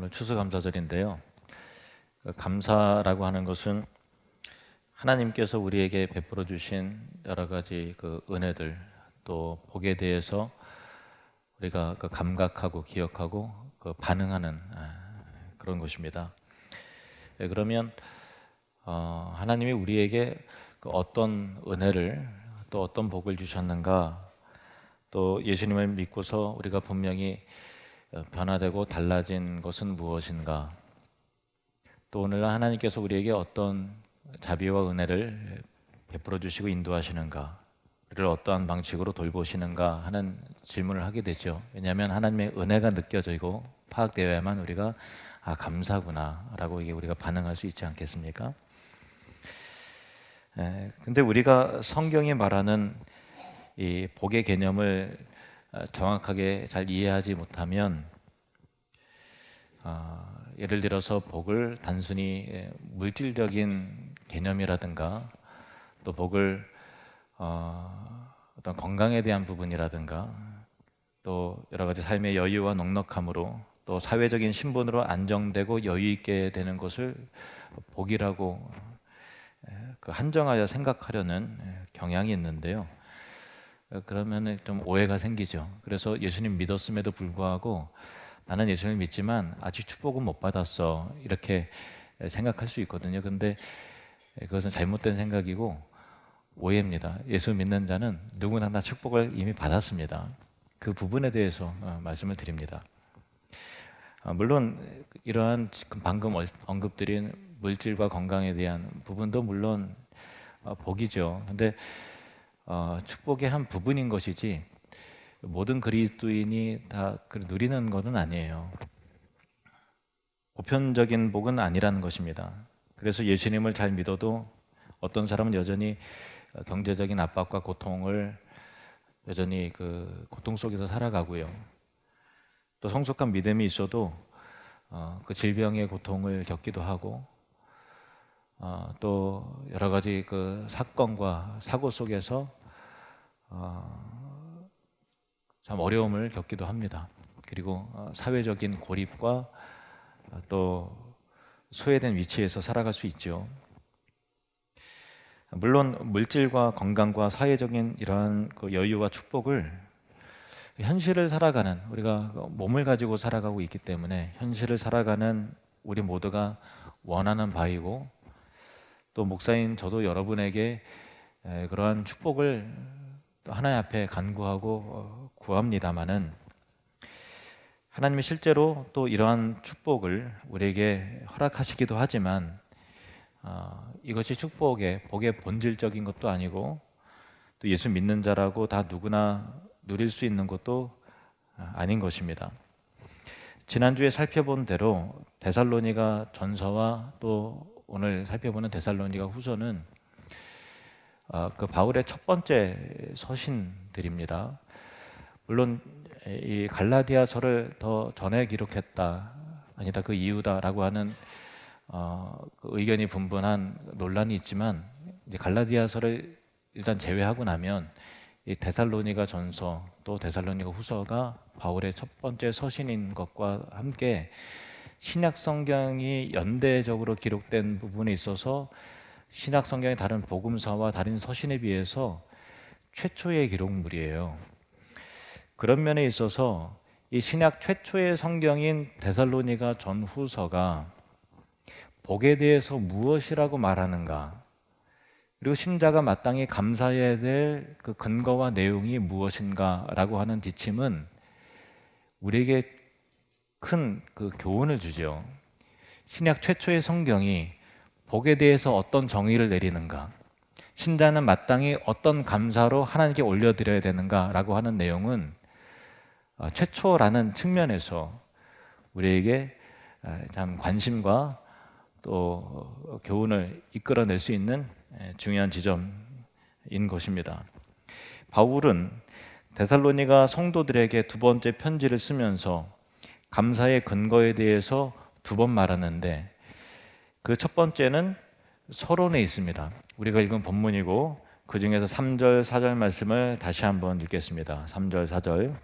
오늘 추수감사절인데요. 감사라고 하는 것은 하나님께서 우리에게 베풀어 주신 여러 가지 은혜들, 또 복에 대해서 우리가 감각하고 기억하고 반응하는 그런 것입니다. 그러면 하나님이 우리에게 어떤 은혜를, 또 어떤 복을 주셨는가, 또 예수님을 믿고서 우리가 분명히 변화되고 달라진 것은 무엇인가, 또 오늘날 하나님께서 우리에게 어떤 자비와 은혜를 베풀어 주시고 인도하시는가, 우리를 어떠한 방식으로 돌보시는가 하는 질문을 하게 되죠. 왜냐하면 하나님의 은혜가 느껴지고 파악되어야만 우리가 감사구나 라고 이게 우리가 반응할 수 있지 않겠습니까? 근데 우리가 성경이 말하는 이 복의 개념을 정확하게 잘 이해하지 못하면 예를 들어서 복을 단순히 물질적인 개념이라든가, 또 복을 어떤 건강에 대한 부분이라든가, 또 여러 가지 삶의 여유와 넉넉함으로, 또 사회적인 신분으로 안정되고 여유 있게 되는 것을 복이라고 한정하여 생각하려는 경향이 있는데요. 그러면 좀 오해가 생기죠. 그래서 예수님 믿었음에도 불구하고 나는 예수님을 믿지만 아직 축복은 못 받았어, 이렇게 생각할 수 있거든요. 근데 그것은 잘못된 생각이고 오해입니다. 예수 믿는 자는 누구나 다 축복을 이미 받았습니다. 그 부분에 대해서 말씀을 드립니다. 물론 이러한 방금 언급드린 물질과 건강에 대한 부분도 물론 복이죠. 근데 축복의 한 부분인 것이지 모든 그리스도인이 다 누리는 것은 아니에요. 보편적인 복은 아니라는 것입니다. 그래서 예수님을 잘 믿어도 어떤 사람은 여전히 경제적인 압박과 고통을 여전히 고통 속에서 살아가고요. 또 성숙한 믿음이 있어도 그 질병의 고통을 겪기도 하고, 또 여러 가지 사건과 사고 속에서 참 어려움을 겪기도 합니다. 그리고 사회적인 고립과 또 소외된 위치에서 살아갈 수 있죠. 물론 물질과 건강과 사회적인 이러한 여유와 축복을 현실을 살아가는, 우리가 몸을 가지고 살아가고 있기 때문에 현실을 살아가는 우리 모두가 원하는 바이고, 또 목사인 저도 여러분에게 그러한 축복을 하나님 앞에 간구하고 구합니다마는, 하나님이 실제로 또 이러한 축복을 우리에게 허락하시기도 하지만 이것이 복의 본질적인 것도 아니고, 또 예수 믿는 자라고 다 누구나 누릴 수 있는 것도 아닌 것입니다. 지난주에 살펴본 대로 데살로니가 전서와 또 오늘 살펴보는 데살로니가 후서는 바울의 첫 번째 서신들입니다. 물론 이 갈라디아서를 더 전에 기록했다, 아니다 그 이유다라고 하는 의견이 분분한 논란이 있지만, 이제 갈라디아서를 일단 제외하고 나면 이 데살로니가 전서 또 데살로니가 후서가 바울의 첫 번째 서신인 것과 함께 신약 성경이 연대적으로 기록된 부분에 있어서 신약 성경의 다른 복음서와 다른 서신에 비해서 최초의 기록물이에요. 그런 면에 있어서 이 신약 최초의 성경인 데살로니가 전후서가 복에 대해서 무엇이라고 말하는가, 그리고 신자가 마땅히 감사해야 될 그 근거와 내용이 무엇인가라고 하는 지침은 우리에게 큰 교훈을 주죠. 신약 최초의 성경이 복에 대해서 어떤 정의를 내리는가, 신자는 마땅히 어떤 감사로 하나님께 올려드려야 되는가라고 하는 내용은 최초라는 측면에서 우리에게 참 관심과 또 교훈을 이끌어낼 수 있는 중요한 지점인 것입니다. 바울은 데살로니가 성도들에게 두 번째 편지를 쓰면서 감사의 근거에 대해서 두 번 말하는데, 그 첫 번째는 서론에 있습니다. 우리가 읽은 본문이고 그 중에서 3절 4절 말씀을 다시 한번 읽겠습니다. 3절 4절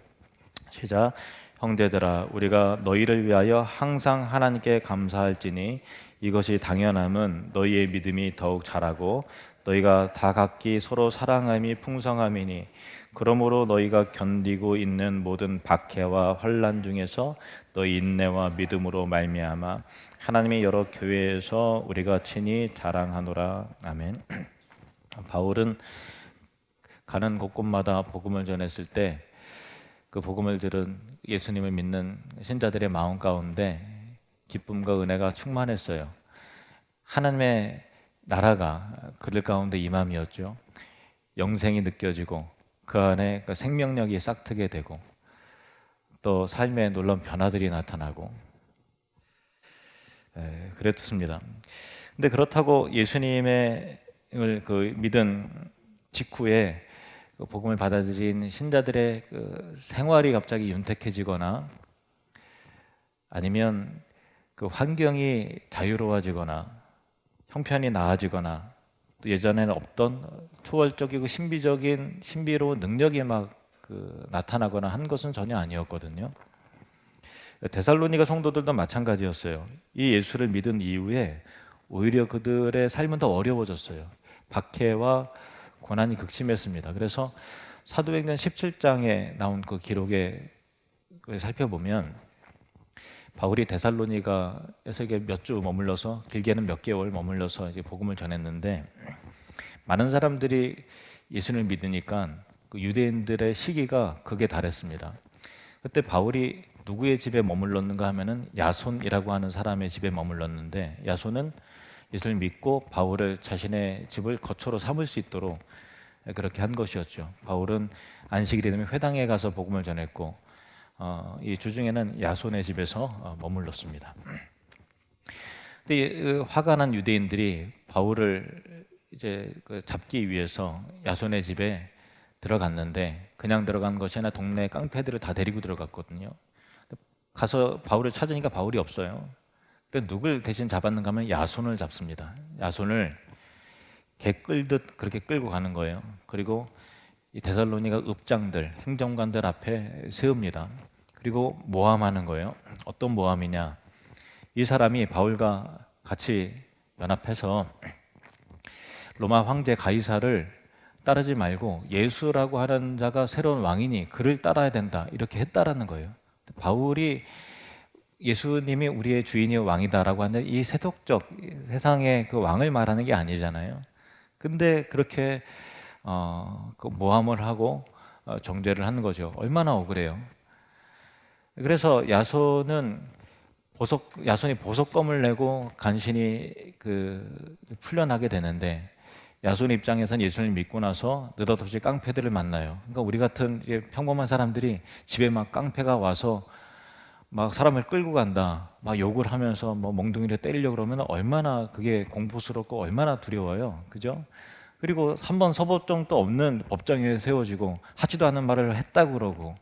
시작. 형제들아 우리가 너희를 위하여 항상 하나님께 감사할지니 이것이 당연함은 너희의 믿음이 더욱 자라고 너희가 다 각기 서로 사랑함이 풍성함이니 그러므로 너희가 견디고 있는 모든 박해와 환난 중에서 너희 인내와 믿음으로 말미암아 하나님의 여러 교회에서 우리가 친히 자랑하노라. 아멘. 바울은 가는 곳곳마다 복음을 전했을 때 그 복음을 들은 예수님을 믿는 신자들의 마음 가운데 기쁨과 은혜가 충만했어요. 하나님의 나라가 그들 가운데 임함이었죠. 영생이 느껴지고 그 안에 그 생명력이 싹트게 되고 또 삶에 놀라운 변화들이 나타나고 그랬습니다. 근데 그렇다고 예수님을 그 믿은 직후에 그 복음을 받아들인 신자들의 그 생활이 갑자기 윤택해지거나 아니면 그 환경이 자유로워지거나 형편이 나아지거나 또 예전에는 없던 초월적이고 신비적인 신비로운 능력이 막 나타나거나 한 것은 전혀 아니었거든요. 데살로니가 성도들도 마찬가지였어요. 이 예수를 믿은 이후에 오히려 그들의 삶은 더 어려워졌어요. 박해와 고난이 극심했습니다. 그래서 사도행전 17장에 나온 그 기록에 살펴보면 바울이 데살로니가에서 몇 주 머물러서 길게는 몇 개월 머물러서 이제 복음을 전했는데 많은 사람들이 예수를 믿으니까 그 유대인들의 시기가 극에 달했습니다. 그때 바울이 누구의 집에 머물렀는가 하면은 야손이라고 하는 사람의 집에 머물렀는데 야손은 예수를 믿고 바울을 자신의 집을 거처로 삼을 수 있도록 그렇게 한 것이었죠. 바울은 안식일이 되면 회당에 가서 복음을 전했고 이 주중에는 야손의 집에서 머물렀습니다. 근데 화가 난 유대인들이 바울을 이제 잡기 위해서 야손의 집에 들어갔는데 그냥 들어간 것이 아니라 동네 깡패들을 다 데리고 들어갔거든요. 가서 바울을 찾으니까 바울이 없어요. 그래서 누굴 대신 잡았는가 하면 야손을 잡습니다. 야손을 개 끌듯 그렇게 끌고 가는 거예요. 그리고 이 데살로니가 읍장들, 행정관들 앞에 세웁니다. 그리고 모함하는 거예요. 어떤 모함이냐? 이 사람이 바울과 같이 연합해서 로마 황제 가이사를 따르지 말고 예수라고 하는 자가 새로운 왕이니 그를 따라야 된다 이렇게 했다라는 거예요. 바울이 예수님이 우리의 주인이요 왕이다라고 하는 이 세속적 세상의 그 왕을 말하는 게 아니잖아요. 근데 그렇게 그 모함을 하고 정죄를 하는 거죠. 얼마나 억울해요. 그래서 야손이 보석검을 내고 간신히 풀려나게 되는데 야손 입장에서는 예수를 믿고 나서 느닷없이 깡패들을 만나요. 그러니까 우리 같은 평범한 사람들이 집에 막 깡패가 와서 막 사람을 끌고 간다, 막 욕을 하면서 뭐 몽둥이를 때리려고 그러면 얼마나 그게 공포스럽고 얼마나 두려워요, 그죠? 그리고 한 번 서법정도 없는 법정에 세워지고 하지도 않은 말을 했다고 그러고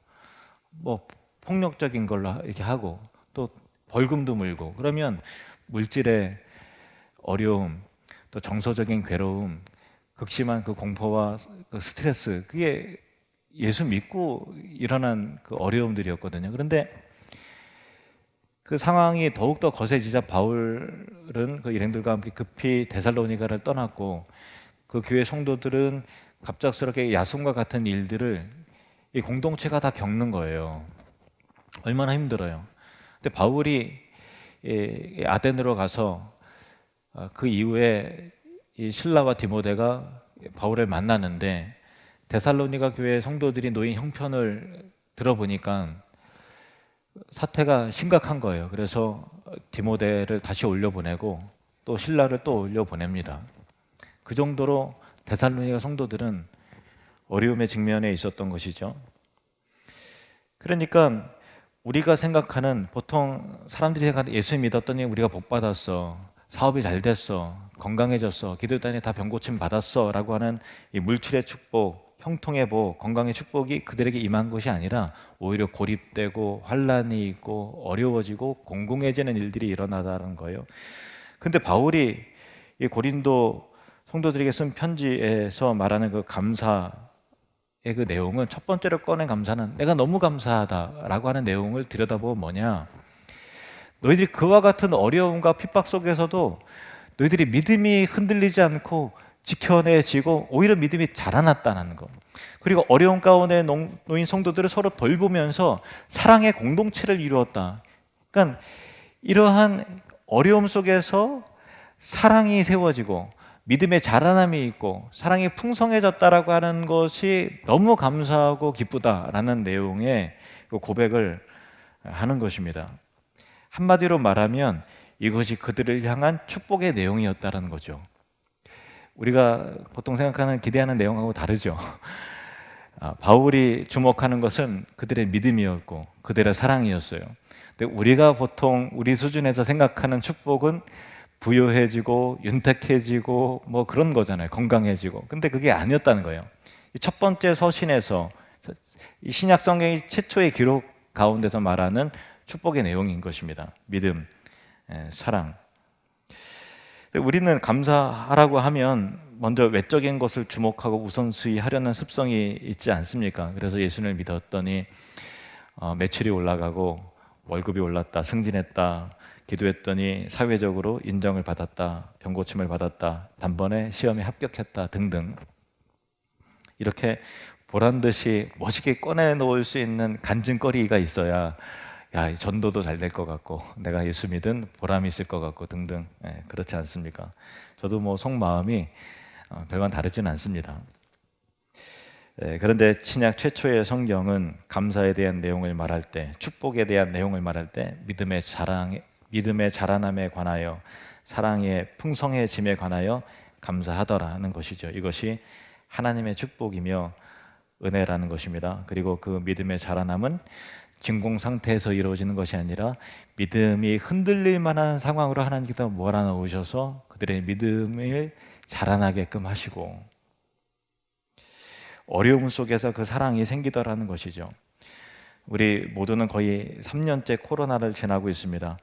뭐 폭력적인 걸로 이렇게 하고 또 벌금도 물고 그러면 물질의 어려움, 또 정서적인 괴로움, 극심한 그 공포와 그 스트레스 그게 예수 믿고 일어난 그 어려움들이었거든요. 그런데 그 상황이 더욱더 거세지자 바울은 그 일행들과 함께 급히 데살로니가를 떠났고 그 교회 성도들은 갑작스럽게 야손과 같은 일들을 이 공동체가 다 겪는 거예요. 얼마나 힘들어요. 근데 바울이 아덴으로 가서 그 이후에 이 실라와 디모데가 바울을 만나는데 데살로니가 교회 성도들이 놓인 형편을 들어보니까 사태가 심각한 거예요. 그래서 디모데를 다시 올려보내고 또 실라를 또 올려보냅니다. 그 정도로 데살로니가 성도들은 어려움의 직면에 있었던 것이죠. 그러니까 우리가 생각하는 보통 사람들이 생각하는 예수 믿었더니 우리가 복 받았어, 사업이 잘 됐어, 건강해졌어, 기도했더니 다 병고침 받았어 라고 하는 이 물질의 축복, 형통의 복, 건강의 축복이 그들에게 임한 것이 아니라 오히려 고립되고 환란이 있고 어려워지고 공공해지는 일들이 일어나다는 거예요. 근데 바울이 이 고린도 성도들에게 쓴 편지에서 말하는 그 감사의 그 내용은, 첫 번째로 꺼낸 감사는 내가 너무 감사하다라고 하는 내용을 들여다보면 뭐냐, 너희들이 그와 같은 어려움과 핍박 속에서도 너희들이 믿음이 흔들리지 않고 지켜내지고 오히려 믿음이 자라났다는 것, 그리고 어려운 가운데 놓인 성도들을 서로 돌보면서 사랑의 공동체를 이루었다. 그러니까 이러한 어려움 속에서 사랑이 세워지고 믿음의 자라남이 있고 사랑이 풍성해졌다라고 하는 것이 너무 감사하고 기쁘다라는 내용의 그 고백을 하는 것입니다. 한마디로 말하면 이것이 그들을 향한 축복의 내용이었다는 거죠. 우리가 보통 생각하는, 기대하는 내용하고 다르죠. 바울이 주목하는 것은 그들의 믿음이었고 그들의 사랑이었어요. 근데 우리가 보통 우리 수준에서 생각하는 축복은 부유해지고 윤택해지고 뭐 그런 거잖아요. 건강해지고. 근데 그게 아니었다는 거예요. 첫 번째 서신에서, 이 신약 성경의 최초의 기록 가운데서 말하는 축복의 내용인 것입니다. 믿음, 사랑. 우리는 감사하라고 하면 먼저 외적인 것을 주목하고 우선순위 하려는 습성이 있지 않습니까? 그래서 예수님을 믿었더니 매출이 올라가고 월급이 올랐다, 승진했다, 기도했더니 사회적으로 인정을 받았다, 병고침을 받았다, 단번에 시험에 합격했다 등등, 이렇게 보란듯이 멋있게 꺼내놓을 수 있는 간증거리가 있어야 야, 전도도 잘 될 것 같고 내가 예수 믿은 보람이 있을 것 같고 등등. 그렇지 않습니까? 저도 뭐 속마음이 별반 다르지는 않습니다. 그런데 신약 최초의 성경은 감사에 대한 내용을 말할 때, 축복에 대한 내용을 말할 때 믿음의 자라남에 관하여, 사랑의 풍성해짐에 관하여 감사하더라는 것이죠. 이것이 하나님의 축복이며 은혜라는 것입니다. 그리고 그 믿음의 자라남은 진공 상태에서 이루어지는 것이 아니라 믿음이 흔들릴 만한 상황으로 하나님께서 몰아넣으셔서 그들의 믿음을 자라나게끔 하시고, 어려움 속에서 그 사랑이 생기더라는 것이죠. 우리 모두는 거의 3년째 코로나를 지나고 있습니다.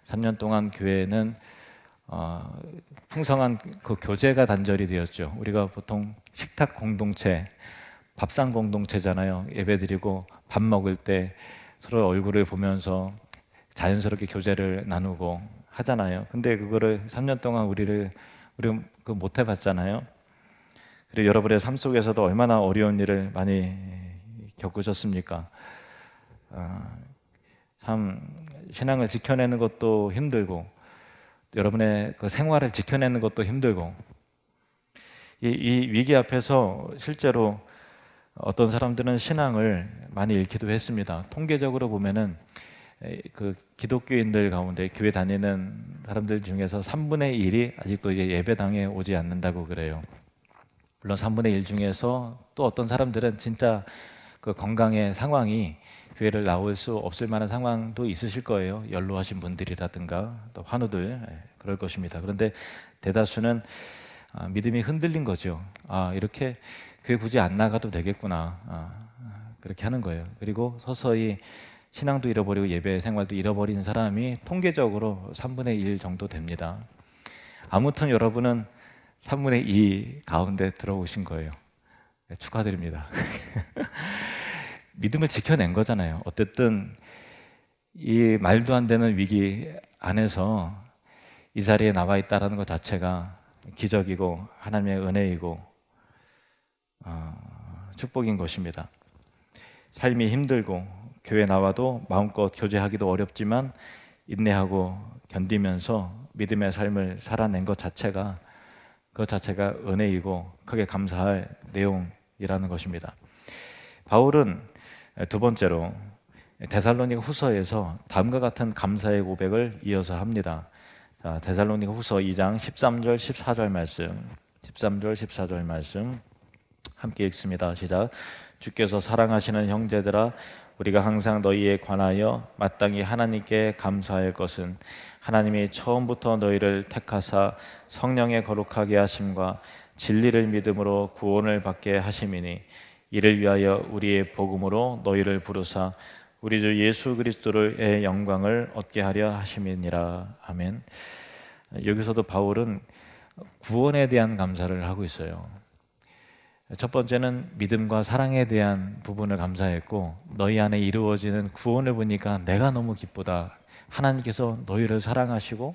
3년 동안 교회는 풍성한 그 교제가 단절이 되었죠. 우리가 보통 식탁 공동체, 밥상 공동체잖아요. 예배드리고 밥 먹을 때 서로 얼굴을 보면서 자연스럽게 교제를 나누고 하잖아요. 근데 그거를 3년 동안 우리 그 못 해봤잖아요. 그리고 여러분의 삶 속에서도 얼마나 어려운 일을 많이 겪으셨습니까? 참 신앙을 지켜내는 것도 힘들고 여러분의 그 생활을 지켜내는 것도 힘들고, 이 위기 앞에서 실제로 어떤 사람들은 신앙을 많이 잃기도 했습니다. 통계적으로 보면은 그 기독교인들 가운데 교회 다니는 사람들 중에서 3분의 1이 아직도 이제 예배당에 오지 않는다고 그래요. 물론 3분의 1 중에서 또 어떤 사람들은 진짜 그 건강의 상황이 교회를 나올 수 없을 만한 상황도 있으실 거예요. 연로하신 분들이라든가 또 환우들, 그럴 것입니다. 그런데 대다수는 믿음이 흔들린 거죠. 이렇게 교회 굳이 안 나가도 되겠구나, 그렇게 하는 거예요. 그리고 서서히 신앙도 잃어버리고 예배 생활도 잃어버린 사람이 통계적으로 3분의 1 정도 됩니다. 아무튼 여러분은 3분의 2 가운데 들어오신 거예요. 축하드립니다. 믿음을 지켜낸 거잖아요. 어쨌든 이 말도 안 되는 위기 안에서 이 자리에 나와 있다는 것 자체가 기적이고 하나님의 은혜이고 축복인 것입니다. 삶이 힘들고 교회 나와도 마음껏 교제하기도 어렵지만 인내하고 견디면서 믿음의 삶을 살아낸 것 자체가, 그 자체가 은혜이고 크게 감사할 내용이라는 것입니다. 바울은 두 번째로 데살로니가 후서에서 다음과 같은 감사의 고백을 이어서 합니다. 데살로니가 후서 2장 13절 14절 말씀, 13절 14절 말씀 함께 읽습니다. 시작. 주께서 사랑하시는 형제들아, 우리가 항상 너희에 관하여 마땅히 하나님께 감사할 것은 하나님이 처음부터 너희를 택하사 성령에 거룩하게 하심과 진리를 믿음으로 구원을 받게 하심이니, 이를 위하여 우리의 복음으로 너희를 부르사 우리 주 예수 그리스도의 영광을 얻게 하려 하심이니라. 아멘. 여기서도 바울은 구원에 대한 감사를 하고 있어요. 첫 번째는 믿음과 사랑에 대한 부분을 감사했고, 너희 안에 이루어지는 구원을 보니까 내가 너무 기쁘다. 하나님께서 너희를 사랑하시고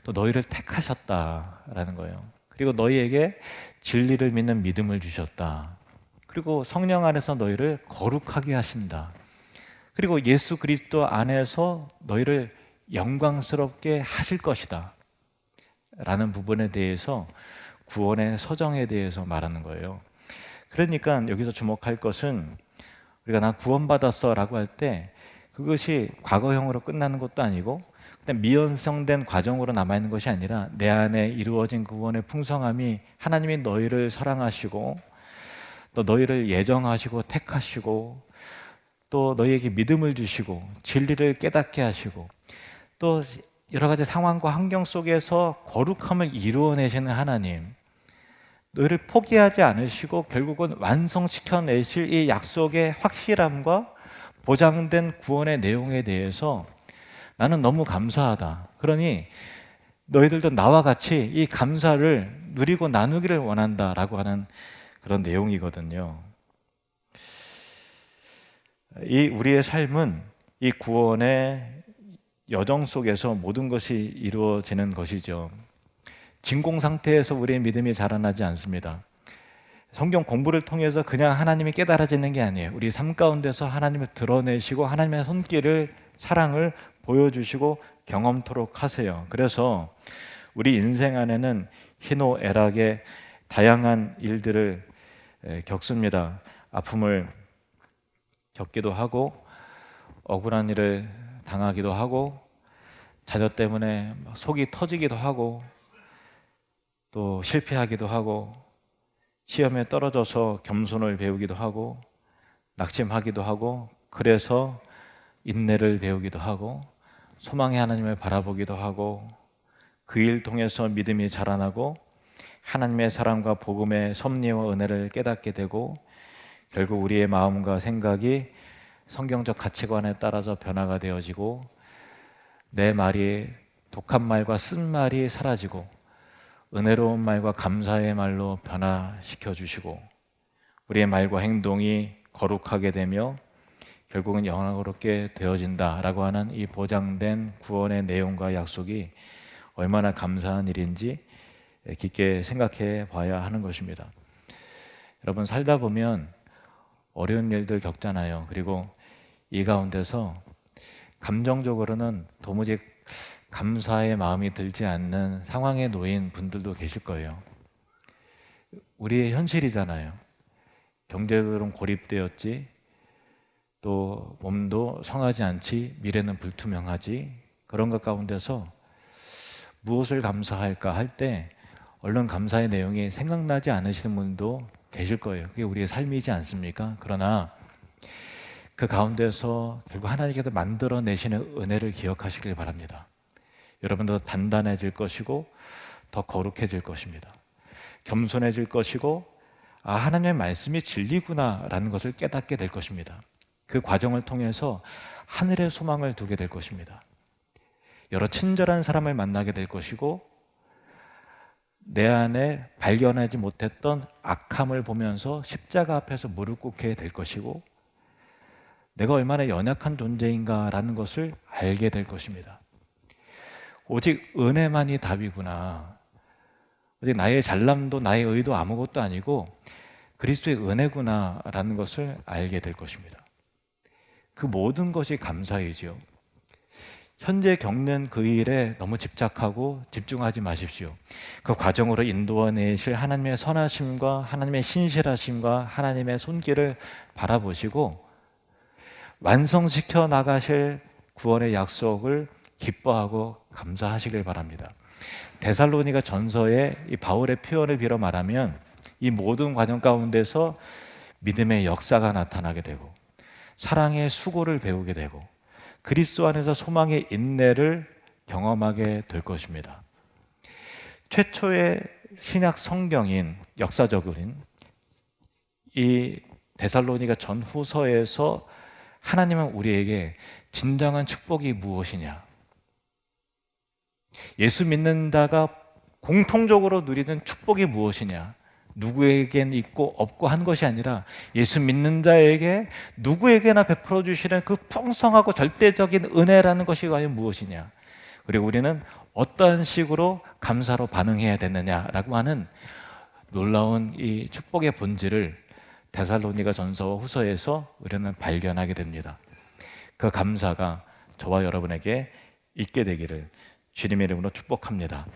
또 너희를 택하셨다라는 거예요. 그리고 너희에게 진리를 믿는 믿음을 주셨다. 그리고 성령 안에서 너희를 거룩하게 하신다. 그리고 예수 그리스도 안에서 너희를 영광스럽게 하실 것이다 라는 부분에 대해서, 구원의 서정에 대해서 말하는 거예요. 그러니까 여기서 주목할 것은, 우리가 나 구원받았어 라고 할 때 그것이 과거형으로 끝나는 것도 아니고 그냥 미완성된 과정으로 남아있는 것이 아니라, 내 안에 이루어진 구원의 풍성함이 하나님이 너희를 사랑하시고 또 너희를 예정하시고 택하시고 또 너희에게 믿음을 주시고 진리를 깨닫게 하시고 또 여러 가지 상황과 환경 속에서 거룩함을 이루어내시는 하나님, 너희를 포기하지 않으시고 결국은 완성시켜내실 이 약속의 확실함과 보장된 구원의 내용에 대해서 나는 너무 감사하다. 그러니 너희들도 나와 같이 이 감사를 누리고 나누기를 원한다라고 하는 그런 내용이거든요. 이 우리의 삶은 이 구원의 여정 속에서 모든 것이 이루어지는 것이죠. 진공 상태에서 우리의 믿음이 자라나지 않습니다. 성경 공부를 통해서 그냥 하나님이 깨달아지는 게 아니에요. 우리 삶 가운데서 하나님을 드러내시고 하나님의 손길을, 사랑을 보여주시고 경험토록 하세요. 그래서 우리 인생 안에는 희노애락의 다양한 일들을 겪습니다. 아픔을 겪기도 하고 억울한 일을 당하기도 하고 자녀 때문에 속이 터지기도 하고 또 실패하기도 하고 시험에 떨어져서 겸손을 배우기도 하고 낙심하기도 하고, 그래서 인내를 배우기도 하고 소망의 하나님을 바라보기도 하고, 그 일 통해서 믿음이 자라나고 하나님의 사랑과 복음의 섭리와 은혜를 깨닫게 되고, 결국 우리의 마음과 생각이 성경적 가치관에 따라서 변화가 되어지고, 내 말이 독한 말과 쓴 말이 사라지고 은혜로운 말과 감사의 말로 변화시켜 주시고, 우리의 말과 행동이 거룩하게 되며 결국은 영광스럽게 되어진다라고 하는 이 보장된 구원의 내용과 약속이 얼마나 감사한 일인지 깊게 생각해 봐야 하는 것입니다. 여러분, 살다 보면 어려운 일들 겪잖아요. 그리고 이 가운데서 감정적으로는 도무지 감사의 마음이 들지 않는 상황에 놓인 분들도 계실 거예요. 우리의 현실이잖아요. 경제적으로는 고립되었지, 또 몸도 성하지 않지, 미래는 불투명하지, 그런 것 가운데서 무엇을 감사할까 할 때 얼른 감사의 내용이 생각나지 않으시는 분도 계실 거예요. 그게 우리의 삶이지 않습니까? 그러나 그 가운데서 결국 하나님께서 만들어내시는 은혜를 기억하시길 바랍니다. 여러분도 단단해질 것이고 더 거룩해질 것입니다. 겸손해질 것이고, 아, 하나님의 말씀이 진리구나 라는 것을 깨닫게 될 것입니다. 그 과정을 통해서 하늘의 소망을 두게 될 것입니다. 여러 친절한 사람을 만나게 될 것이고, 내 안에 발견하지 못했던 악함을 보면서 십자가 앞에서 무릎 꿇게 될 것이고, 내가 얼마나 연약한 존재인가라는 것을 알게 될 것입니다. 오직 은혜만이 답이구나. 오직 나의 잘남도 나의 의도 아무것도 아니고 그리스도의 은혜구나라는 것을 알게 될 것입니다. 그 모든 것이 감사이지요. 현재 겪는 그 일에 너무 집착하고 집중하지 마십시오. 그 과정으로 인도해내실 하나님의 선하심과 하나님의 신실하심과 하나님의 손길을 바라보시고 완성시켜 나가실 구원의 약속을 기뻐하고 감사하시길 바랍니다. 데살로니가 전서의 이 바울의 표현을 빌어 말하면, 이 모든 과정 가운데서 믿음의 역사가 나타나게 되고 사랑의 수고를 배우게 되고 그리스도 안에서 소망의 인내를 경험하게 될 것입니다. 최초의 신약 성경인, 역사적인 이 데살로니가 전후서에서 하나님은 우리에게 진정한 축복이 무엇이냐, 예수 믿는다가 공통적으로 누리는 축복이 무엇이냐, 누구에겐 있고 없고 한 것이 아니라 예수 믿는 자에게 누구에게나 베풀어 주시는 그 풍성하고 절대적인 은혜라는 것이 과연 무엇이냐, 그리고 우리는 어떠한 식으로 감사로 반응해야 되느냐라고 하는 놀라운 이 축복의 본질을 데살로니가 전서와 후서에서 우리는 발견하게 됩니다. 그 감사가 저와 여러분에게 있게 되기를 주님의 이름으로 축복합니다.